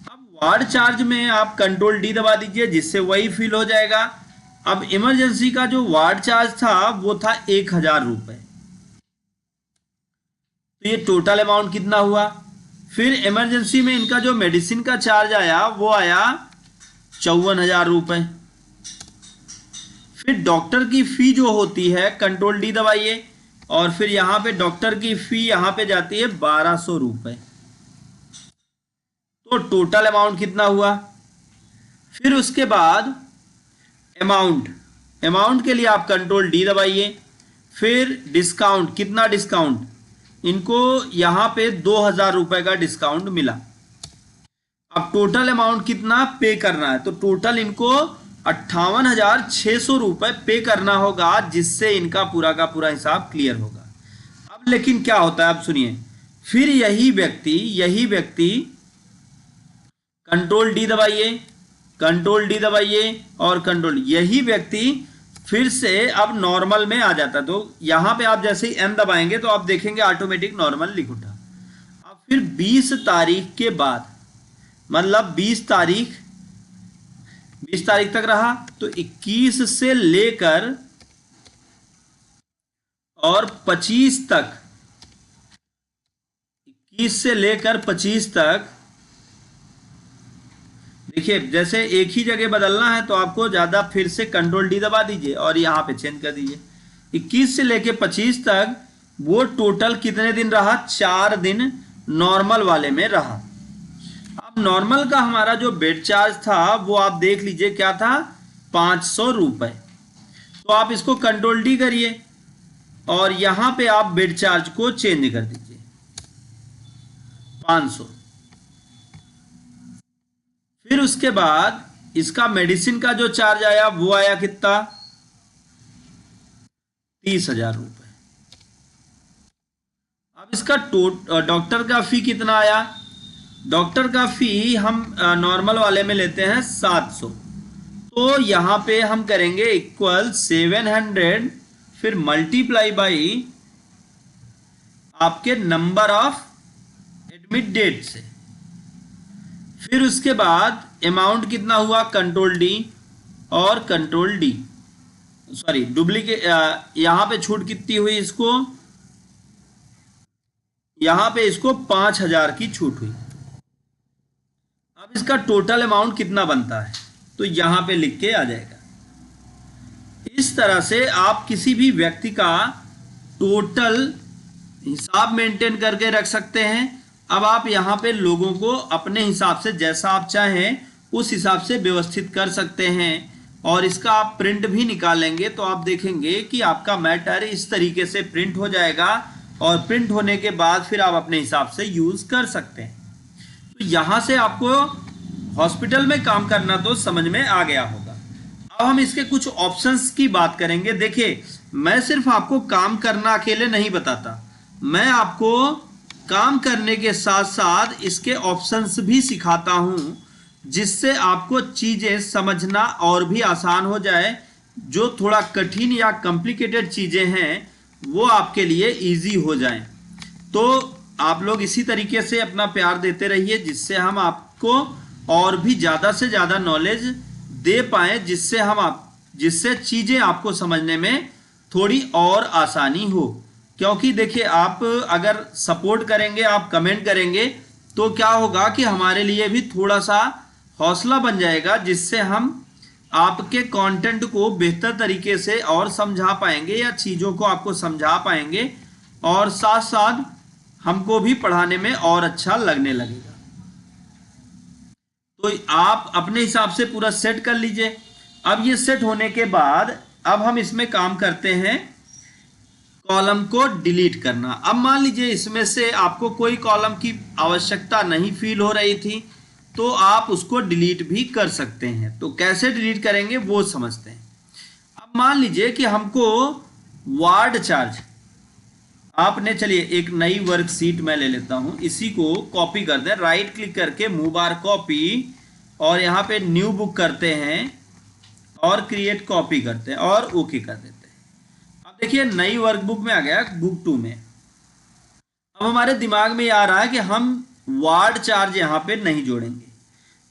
अब वार्ड चार्ज में आप कंट्रोल डी दबा दीजिए जिससे वही फिल हो जाएगा। अब इमरजेंसी का जो वार्ड चार्ज था वो था 1000 रुपये, तो ये टोटल अमाउंट कितना हुआ? फिर इमरजेंसी में इनका जो मेडिसिन का चार्ज आया वो आया 54,000 रुपये। फिर डॉक्टर की फी जो होती है, कंट्रोल डी दबाइए, और फिर यहां पे डॉक्टर की फी यहां पे जाती है 1200 रुपये, तो टोटल अमाउंट कितना हुआ? फिर उसके बाद अमाउंट के लिए आप कंट्रोल डी दबाइए। फिर डिस्काउंट, कितना डिस्काउंट? इनको यहां पे 2000 रुपये का डिस्काउंट मिला। अब टोटल अमाउंट कितना पे करना है? तो टोटल इनको 58,600 रुपये पे करना होगा, जिससे इनका पूरा का पूरा हिसाब क्लियर होगा। अब लेकिन क्या होता है, अब सुनिए, फिर यही व्यक्ति कंट्रोल डी दबाइए और कंट्रोल, यही व्यक्ति फिर से अब नॉर्मल में आ जाता। तो यहां पे आप जैसे ही एन दबाएंगे तो आप देखेंगे ऑटोमेटिक नॉर्मल लिख उठा। अब फिर 20 तारीख के बाद, मतलब 20 तारीख तक रहा, तो 21 से लेकर और 25 तक, 21 से लेकर 25 तक, देखिए जैसे एक ही जगह बदलना है तो आपको ज्यादा, फिर से कंट्रोल डी दबा दीजिए और यहां पे चेंज कर दीजिए। 21 से लेके 25 तक वो टोटल कितने दिन रहा? 4 दिन नॉर्मल वाले में रहा। अब नॉर्मल का हमारा जो बेड चार्ज था वो आप देख लीजिए क्या था? 500 रुपये। तो आप इसको कंट्रोल डी करिए और यहां पे आप बेड चार्ज को चेंज कर दीजिए 500। फिर उसके बाद इसका मेडिसिन का जो चार्ज आया वो आया कितना? 30,000 रुपये। अब इसका डॉक्टर का फी कितना आया? डॉक्टर का फी हम नॉर्मल वाले में लेते हैं 700, तो यहां पे हम करेंगे इक्वल 700, फिर मल्टीप्लाई बाई आपके नंबर ऑफ एडमिट डेट से, फिर उसके बाद अमाउंट कितना हुआ, कंट्रोल डी और कंट्रोल डी, सॉरी डुप्लीकेट, यहाँ पे छूट कितनी हुई इसको, यहाँ पे इसको 5,000 की छूट हुई। अब इसका टोटल अमाउंट कितना बनता है तो यहाँ पे लिख के आ जाएगा। इस तरह से आप किसी भी व्यक्ति का टोटल हिसाब मेंटेन करके रख सकते हैं। अब आप यहाँ पे लोगों को अपने हिसाब से जैसा आप चाहें उस हिसाब से व्यवस्थित कर सकते हैं, और इसका आप प्रिंट भी निकालेंगे तो आप देखेंगे कि आपका मैटर इस तरीके से प्रिंट हो जाएगा, और प्रिंट होने के बाद फिर आप अपने हिसाब से यूज कर सकते हैं। तो यहाँ से आपको हॉस्पिटल में काम करना तो समझ में आ गया होगा। अब हम इसके कुछ ऑप्शंस की बात करेंगे। देखिए, मैं सिर्फ आपको काम करना अकेले नहीं बताता, मैं आपको काम करने के साथ साथ इसके ऑप्शंस भी सिखाता हूं, जिससे आपको चीजें समझना और भी आसान हो जाए। जो थोड़ा कठिन या कॉम्प्लिकेटेड चीजें हैं वो आपके लिए इजी हो जाएं। तो आप लोग इसी तरीके से अपना प्यार देते रहिए, जिससे हम आपको और भी ज़्यादा से ज़्यादा नॉलेज दे पाएँ, जिससे चीज़ें आपको समझने में थोड़ी और आसानी हो। क्योंकि देखिए, आप अगर सपोर्ट करेंगे, आप कमेंट करेंगे, तो क्या होगा कि हमारे लिए भी थोड़ा सा हौसला बन जाएगा, जिससे हम आपके कंटेंट को बेहतर तरीके से और समझा पाएंगे, या चीज़ों को आपको समझा पाएंगे, और साथ साथ हमको भी पढ़ाने में और अच्छा लगने लगेगा। तो आप अपने हिसाब से पूरा सेट कर लीजिए। अब ये सेट होने के बाद अब हम इसमें काम करते हैं कॉलम को डिलीट करना। अब मान लीजिए इसमें से आपको कोई कॉलम की आवश्यकता नहीं फील हो रही थी, तो आप उसको डिलीट भी कर सकते हैं। तो कैसे डिलीट करेंगे वो समझते हैं। अब मान लीजिए कि हमको वार्ड चार्ज, आपने, चलिए एक नई वर्कशीट मैं ले लेता हूं, इसी को कॉपी कर दें, राइट क्लिक करके मूव बार कॉपी, और यहाँ पे न्यू बुक करते हैं और क्रिएट कॉपी करते हैं और ओके कर देते हैं। अब देखिए नई वर्कबुक में आ गया, बुक 2 में। अब हमारे दिमाग में आ रहा है कि हम वार्ड चार्ज यहाँ पे नहीं जोड़ेंगे,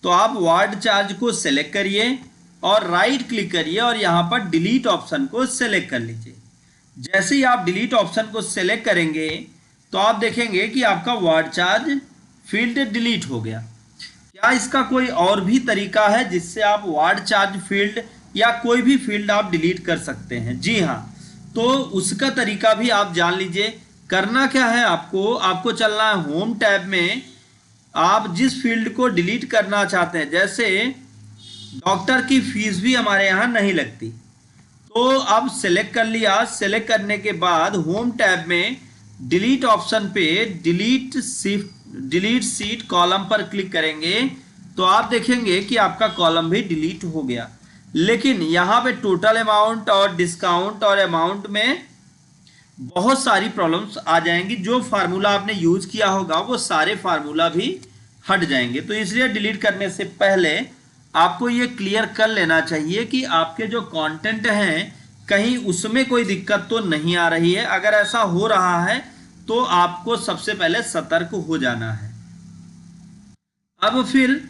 तो आप वार्ड चार्ज को सेलेक्ट करिए और राइट क्लिक करिए और यहाँ पर डिलीट ऑप्शन को सेलेक्ट कर लीजिए। जैसे ही आप डिलीट ऑप्शन को सेलेक्ट करेंगे तो आप देखेंगे कि आपका वार्ड चार्ज फील्ड डिलीट हो गया। क्या इसका कोई और भी तरीका है जिससे आप वार्ड चार्ज फील्ड या कोई भी फील्ड आप डिलीट कर सकते हैं? जी हाँ, तो उसका तरीका भी आप जान लीजिए। करना क्या है, आपको चलना है होम टैब में। आप जिस फील्ड को डिलीट करना चाहते हैं, जैसे डॉक्टर की फीस भी हमारे यहाँ नहीं लगती, तो अब सेलेक्ट कर लिया। सेलेक्ट करने के बाद होम टैब में डिलीट ऑप्शन पे डिलीट सीट कॉलम पर क्लिक करेंगे तो आप देखेंगे कि आपका कॉलम भी डिलीट हो गया। लेकिन यहाँ पे टोटल अमाउंट और डिस्काउंट और अमाउंट में बहुत सारी प्रॉब्लम्स आ जाएंगी। जो फार्मूला आपने यूज किया होगा वो सारे फार्मूला भी हट जाएंगे। तो इसलिए डिलीट करने से पहले आपको ये क्लियर कर लेना चाहिए कि आपके जो कंटेंट हैं कहीं उसमें कोई दिक्कत तो नहीं आ रही है। अगर ऐसा हो रहा है तो आपको सबसे पहले सतर्क हो जाना है। अब फिर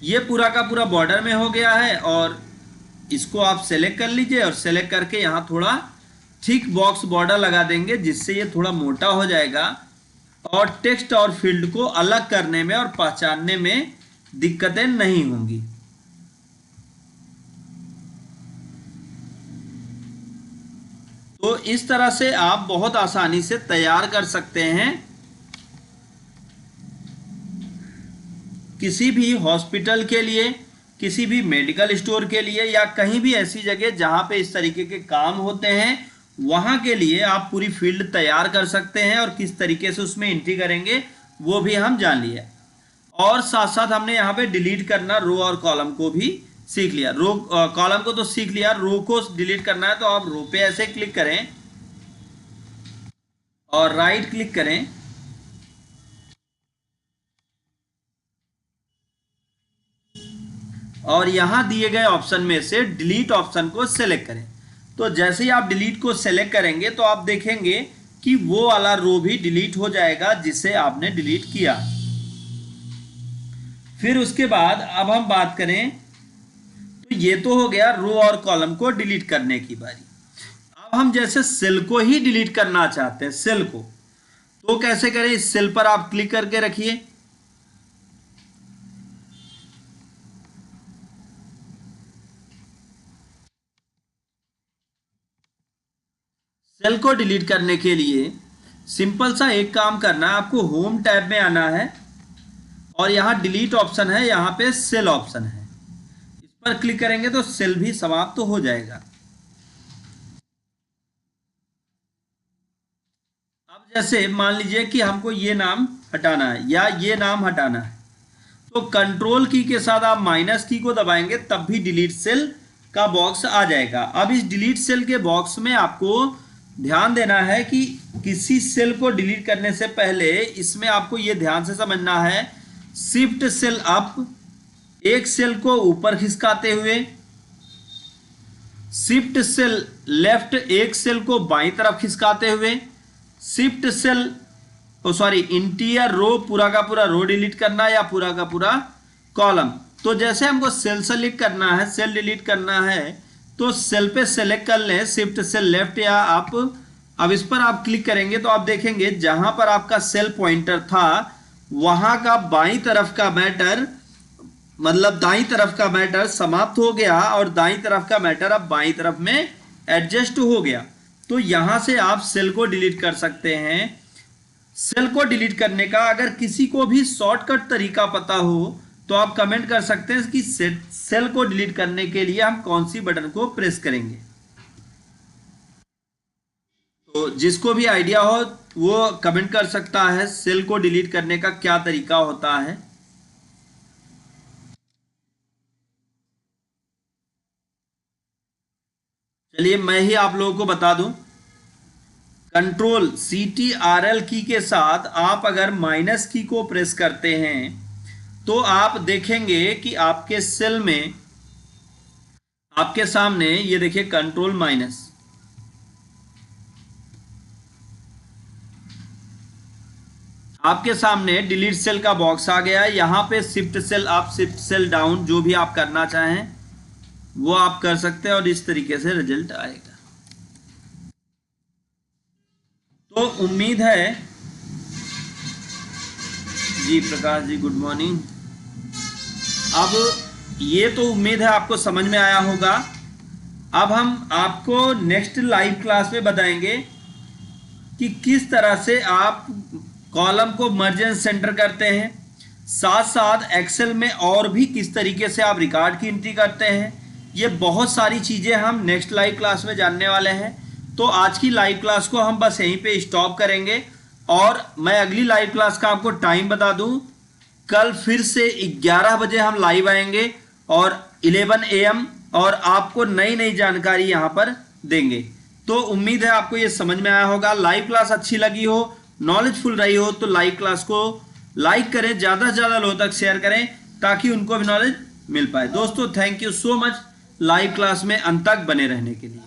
ये पूरा का पूरा बॉर्डर में हो गया है और इसको आप सेलेक्ट कर लीजिए और सेलेक्ट करके यहाँ थोड़ा थिक बॉक्स बॉर्डर लगा देंगे, जिससे ये थोड़ा मोटा हो जाएगा और टेक्स्ट और फील्ड को अलग करने में और पहचानने में दिक्कतें नहीं होंगी। तो इस तरह से आप बहुत आसानी से तैयार कर सकते हैं किसी भी हॉस्पिटल के लिए, किसी भी मेडिकल स्टोर के लिए, या कहीं भी ऐसी जगह जहां पे इस तरीके के काम होते हैं, वहां के लिए आप पूरी फील्ड तैयार कर सकते हैं। और किस तरीके से उसमें एंट्री करेंगे वो भी हम जान लिए। और साथ साथ हमने यहाँ पे डिलीट करना रो और कॉलम को भी सीख लिया। रो कॉलम को तो सीख लिया, रो को डिलीट करना है तो आप रो पे ऐसे क्लिक करें और राइट क्लिक करें और यहां दिए गए ऑप्शन में से डिलीट ऑप्शन को सेलेक्ट करें। तो जैसे ही आप डिलीट को सेलेक्ट करेंगे तो आप देखेंगे कि वो वाला रो भी डिलीट हो जाएगा जिसे आपने डिलीट किया। फिर उसके बाद अब हम बात करें तो ये तो हो गया रो और कॉलम को डिलीट करने की बारी। अब हम जैसे सेल को ही डिलीट करना चाहते हैं, सेल को, तो कैसे करें? इस सेल पर आप क्लिक करके रखिए। सेल को डिलीट करने के लिए सिंपल सा एक काम करना है, आपको होम टैब में आना है और यहाँ डिलीट ऑप्शन है, यहाँ पे सेल ऑप्शन है, इस पर क्लिक करेंगे तो सेल भी समाप्त तो हो जाएगा। अब जैसे मान लीजिए कि हमको ये नाम हटाना है या ये नाम हटाना है, तो कंट्रोल की के साथ आप माइनस की को दबाएंगे तब भी डिलीट सेल का बॉक्स आ जाएगा। अब इस डिलीट सेल के बॉक्स में आपको ध्यान देना है कि किसी सेल को डिलीट करने से पहले इसमें आपको ये ध्यान से समझना है, शिफ्ट सेल अप एक सेल को ऊपर खिसकाते हुए, शिफ्ट सेल लेफ्ट एक सेल को बाईं तरफ खिसकाते हुए, शिफ्ट सेल इंटीरियर रो पूरा का पूरा रो डिलीट करना या पूरा का पूरा कॉलम। तो जैसे हमको सेल सेलेक्ट करना है, सेल डिलीट करना है, तो सेल पे सेलेक्ट कर लें, शिफ्ट सेल लेफ्ट या आप। अब इस पर आप क्लिक करेंगे तो आप देखेंगे जहां पर आपका सेल पॉइंटर था वहां का बाईं तरफ का मैटर, मतलब दाईं तरफ का मैटर समाप्त हो गया और दाईं तरफ का मैटर अब बाईं तरफ में एडजस्ट हो गया। तो यहां से आप सेल को डिलीट कर सकते हैं। सेल को डिलीट करने का अगर किसी को भी शॉर्टकट तरीका पता हो तो आप कमेंट कर सकते हैं कि सेल को डिलीट करने के लिए हम कौन सी बटन को प्रेस करेंगे। तो जिसको भी आइडिया हो वो कमेंट कर सकता है सेल को डिलीट करने का क्या तरीका होता है। चलिए मैं ही आप लोगों को बता दूं, कंट्रोल CTRL की के साथ आप अगर माइनस की को प्रेस करते हैं तो आप देखेंगे कि आपके सेल में आपके सामने ये देखिए कंट्रोल माइनस, आपके सामने डिलीट सेल का बॉक्स आ गया है। यहां पे shift cell up shift cell down जो भी आप करना चाहें वो आप कर सकते हैं और इस तरीके से रिजल्ट आएगा। तो उम्मीद है जी प्रकाश जी गुड मॉर्निंग। अब ये तो उम्मीद है आपको समझ में आया होगा। अब हम आपको नेक्स्ट लाइव क्लास में बताएंगे कि किस तरह से आप कॉलम को मर्ज एंड सेंटर करते हैं, साथ साथ एक्सेल में और भी किस तरीके से आप रिकॉर्ड की एंट्री करते हैं। ये बहुत सारी चीज़ें हम नेक्स्ट लाइव क्लास में जानने वाले हैं। तो आज की लाइव क्लास को हम बस यहीं पे स्टॉप करेंगे और मैं अगली लाइव क्लास का आपको टाइम बता दूं, कल फिर से 11 बजे हम लाइव आएंगे और 11 AM और आपको नई नई जानकारी यहाँ पर देंगे। तो उम्मीद है आपको ये समझ में आया होगा। लाइव क्लास अच्छी लगी हो, नॉलेजफुल रही हो तो लाइव क्लास को लाइक करें, ज़्यादा से ज़्यादा लोगों तक शेयर करें ताकि उनको भी नॉलेज मिल पाए। दोस्तों thank you so much live class में अंत तक बने रहने के लिए।